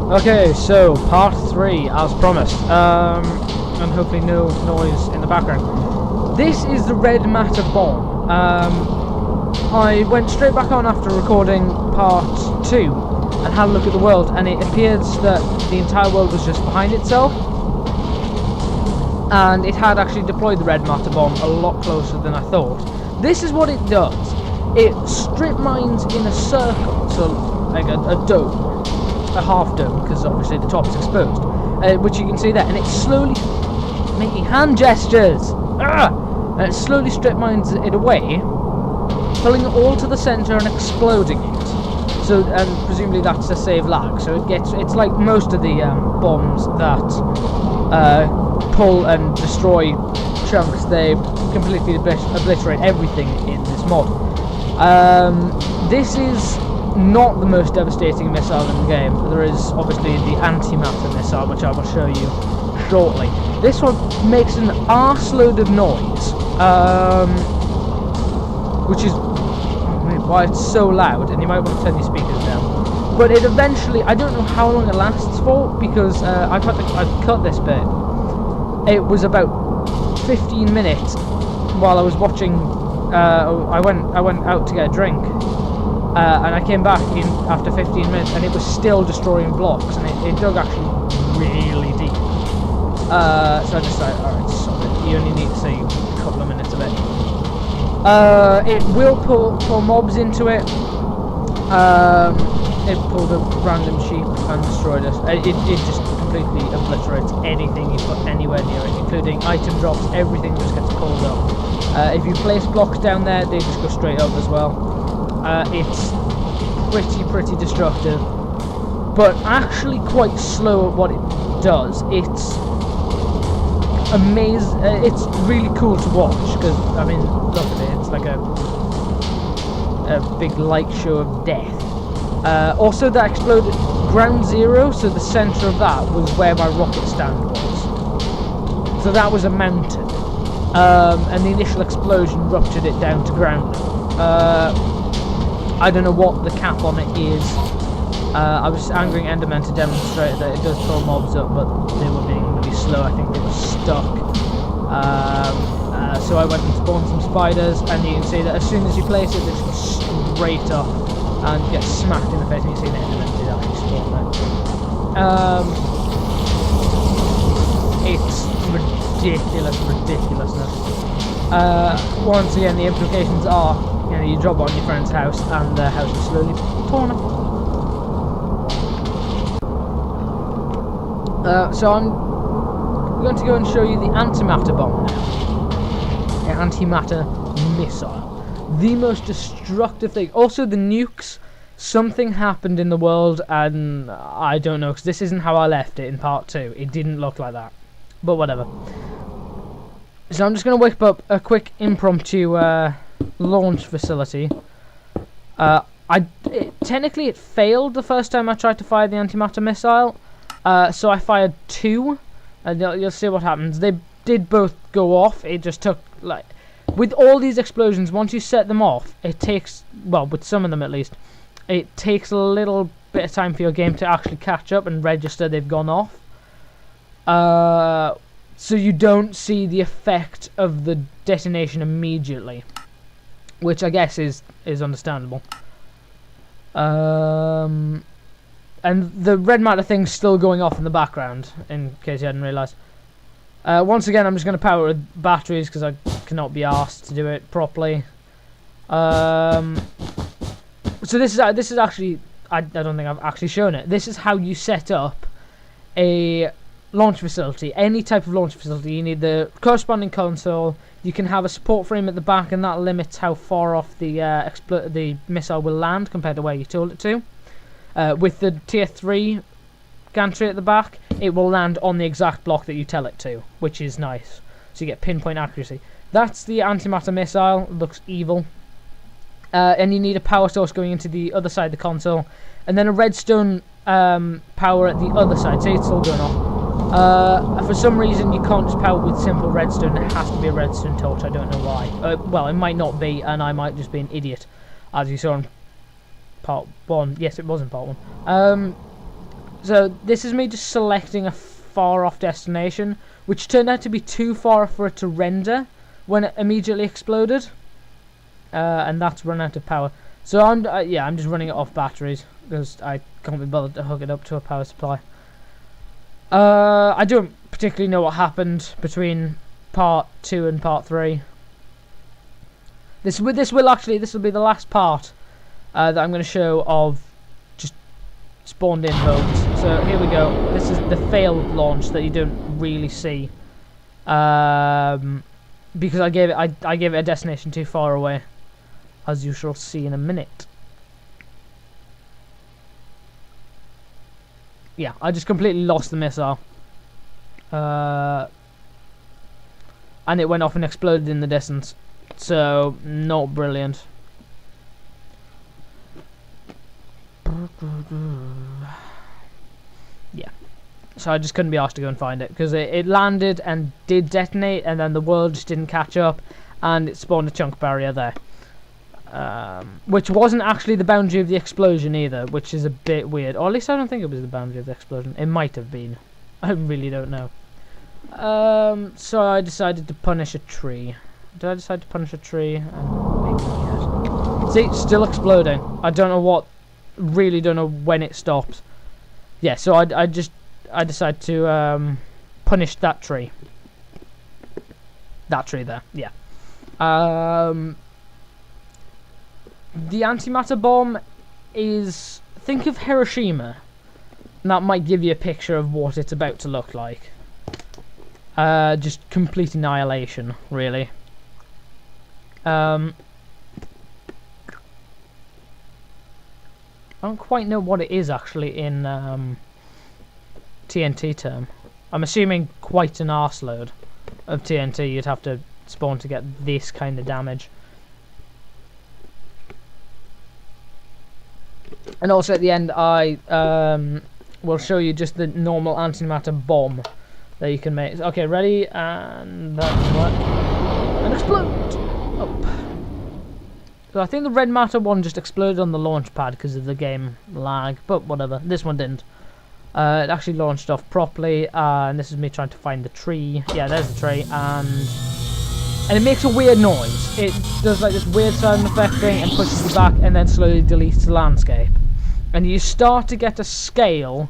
Okay, so part 3 as promised, and hopefully no noise in the background. This is the red matter bomb. I went straight back on after recording part 2 and had a look at the world, and it appears that the entire world was just behind itself, and it had actually deployed the red matter bomb a lot closer than I thought. This is what it does. It strip mines in a circle, so like a dome. A half dome, because obviously the top is exposed, which you can see there, and it's slowly making hand gestures, and it slowly strip mines it away, pulling it all to the center and exploding it. So, and presumably that's to save lag. So it's like most of the bombs that pull and destroy chunks. They completely obliterate everything in this mod. This is not the most devastating missile in the game. There is obviously the antimatter missile, which I will show you shortly. This one makes an arseload of noise, which is why it's so loud, and you might want to turn your speakers down. But it eventually, I don't know how long it lasts for, because I've cut this bit. It was about 15 minutes while I was watching. I went out to get a drink. And I came back in after 15 minutes, and it was still destroying blocks, and it dug actually really deep. So I just like, alright, stop it. You only need to see a couple of minutes of it. It will pull mobs into it. It pulled a random sheep and destroyed it. It just completely obliterates anything you put anywhere near it, including item drops. Everything just gets pulled up. If you place blocks down there, they just go straight up as well. It's pretty destructive, but actually quite slow at what it does. It's amazing. It's really cool to watch, because I mean, look at it. It's like a big light show of death. Also, that exploded ground zero, so the center of that was where my rocket stand was. So that was a mountain, and the initial explosion ruptured it down to ground. I don't know what the cap on it is. I was angering Endermen to demonstrate that it does pull mobs up, but they were being really slow. I think they were stuck. So I went and spawned some spiders, and you can see that as soon as you place it, they just go straight up and get smacked in the face, and you see the Endermen did actually spawn there. It's ridiculousness. Once again, the implications are, you know, you drop on your friend's house and their house is slowly torn up. So I'm going to go and show you the antimatter bomb now. The antimatter missile. The most destructive thing. Also the nukes. Something happened in the world, and I don't know, because this isn't how I left it in part 2. It didn't look like that. But whatever. So I'm just going to whip up a quick impromptu launch facility. Technically it failed the first time I tried to fire the antimatter missile, so I fired 2, and you'll see what happens. They did both go off. It just took, like, with all these explosions, once you set them off, it takes, well, with some of them at least, it takes a little bit of time for your game to actually catch up and register they've gone off. So you don't see the effect of the detonation immediately, which I guess is understandable. And the red matter thing's still going off in the background, in case you hadn't realised. Once again, I'm just going to power it with batteries, because I cannot be asked to do it properly. So this is actually, I don't think I've actually shown it. This is how you set up a launch facility. Any type of launch facility, you need the corresponding console. You can have a support frame at the back, and that limits how far off the missile will land compared to where you told it to. With the tier 3 gantry at the back, it will land on the exact block that you tell it to, which is nice. So you get pinpoint accuracy. That's the antimatter missile. It looks evil. And you need a power source going into the other side of the console, and then a redstone power at the other side. See, it's still going off. For some reason you can't just power with simple redstone. It has to be a redstone torch. I don't know why. Well, it might not be, and I might just be an idiot, as you saw in part 1. Yes, it was in part 1. So this is me just selecting a far off destination, which turned out to be too far for it to render when it immediately exploded, and that's run out of power. So I'm just running it off batteries because I can't be bothered to hook it up to a power supply. I don't particularly know what happened between part 2 and part 3. This will be the last part that I'm going to show of just spawned in VOLTZ. So here we go. This is the failed launch that you don't really see, because I gave it a destination too far away, as you shall see in a minute. Yeah, I just completely lost the missile, and it went off and exploded in the distance. So not brilliant. Yeah, so I just couldn't be asked to go and find it because it landed and did detonate, and then the world just didn't catch up, and it spawned a chunk barrier there, which wasn't actually the boundary of the explosion either, which is a bit weird. Or at least I don't think it was the boundary of the explosion. It might have been. I really don't know. So I decided to punish a tree. Did I decide to punish a tree? Maybe not yet. See, still exploding. I don't know what. Really don't know when it stops. Yeah, so I decided to punish that tree. That tree there. Yeah. The antimatter bomb is, think of Hiroshima, and that might give you a picture of what it's about to look like. Just complete annihilation, really. I don't quite know what it is actually in TNT term. I'm assuming quite an arseload of TNT you'd have to spawn to get this kind of damage. And also at the end I will show you just the normal antimatter bomb that you can make. Okay, ready, and that's what. And explode! Up. So I think the red matter one just exploded on the launch pad because of the game lag, but whatever. This one didn't. It actually launched off properly, and this is me trying to find the tree. Yeah, there's the tree, and it makes a weird noise. It does like this weird sound effect thing and pushes you back, and then slowly deletes the landscape. And you start to get a scale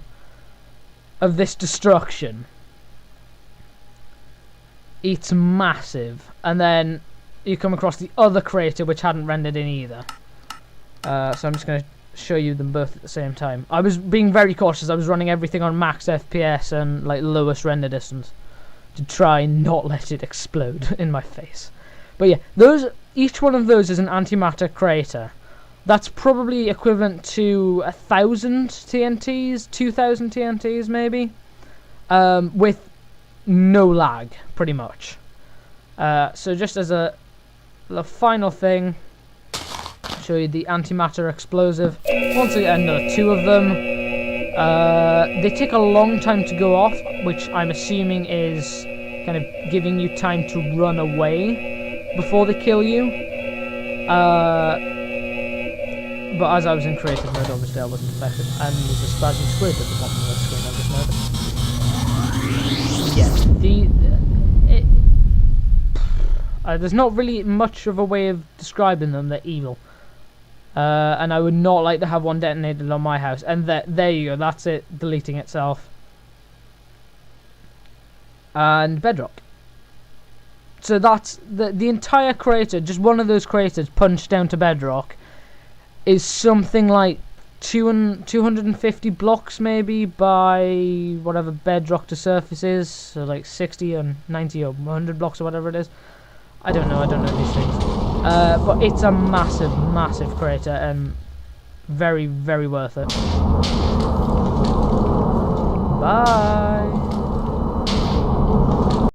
of this destruction. It's massive, and then you come across the other crater which hadn't rendered in either. So I'm just going to show you them both at the same time. I was being very cautious. I was running everything on max FPS and like lowest render distance to try and not let it explode in my face. But yeah, each one of those is an antimatter crater. That's probably equivalent to 1,000 TNTs, 2,000 TNTs maybe, with no lag, pretty much. So just as the final thing, I'll show you the antimatter explosive. Once again, another 2 of them. They take a long time to go off, which I'm assuming is kind of giving you time to run away before they kill you. But as I was in creative mode, obviously I wasn't affected, and there's a spazzy squid at the bottom of the screen, I just noticed. Yeah, there's not really much of a way of describing them. They're evil. And I would not like to have one detonated on my house. And there you go, that's it, deleting itself. And bedrock. So that's the entire crater, just one of those craters punched down to bedrock, is something like 250 blocks maybe by whatever bedrock to surface is. So like 60 or 90 or 100 blocks or whatever it is. I don't know these things. But it's a massive, massive crater and very, very worth it. Bye!